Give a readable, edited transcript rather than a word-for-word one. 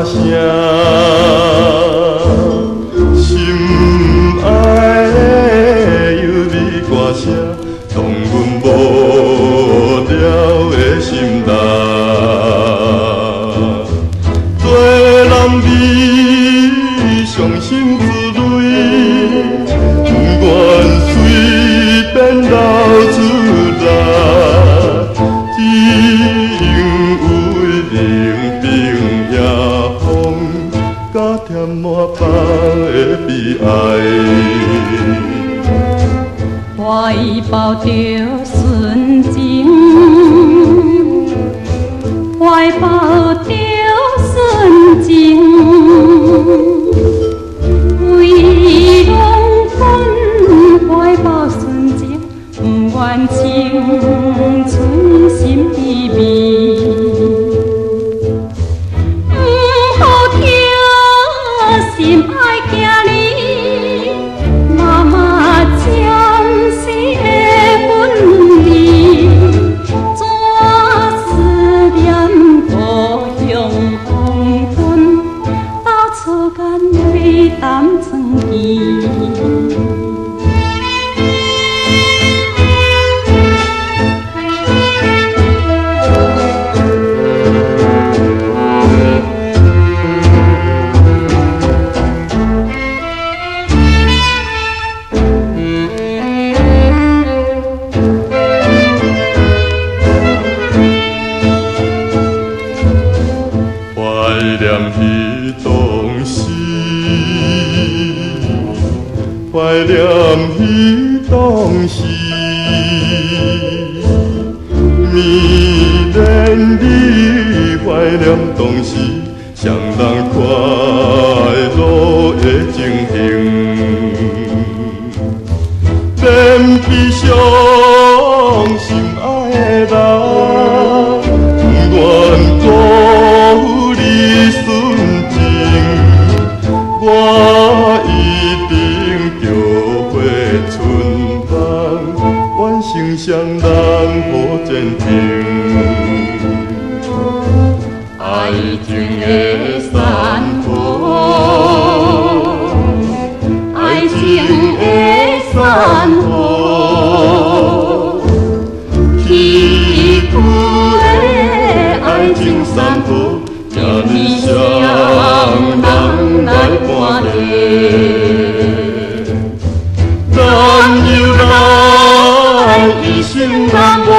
声，心爱的优美歌声，动阮无了的心内。做男儿伤心滋泪，不愿随便流出来，只因为冷冰夜风，加添满腹的悲哀。怀抱着纯情，怀抱着纯情，为拢阮怀抱纯情，不愿青春心依偎。心爱行你，妈妈暂时的分离，怎思念故乡黄昏，到草间泪淡藏起。怀念彼当时，怀念彼当时，迷恋你，怀念当时，双人快乐的情形，免悲伤，心爱的人，不愿辜负你纯情，我一定叫回春风，愿成双人好前程。爱情的山坡，爱情的山坡，崎岖的爱情山坡，这理想人来伴侣，咱由来一生难忘。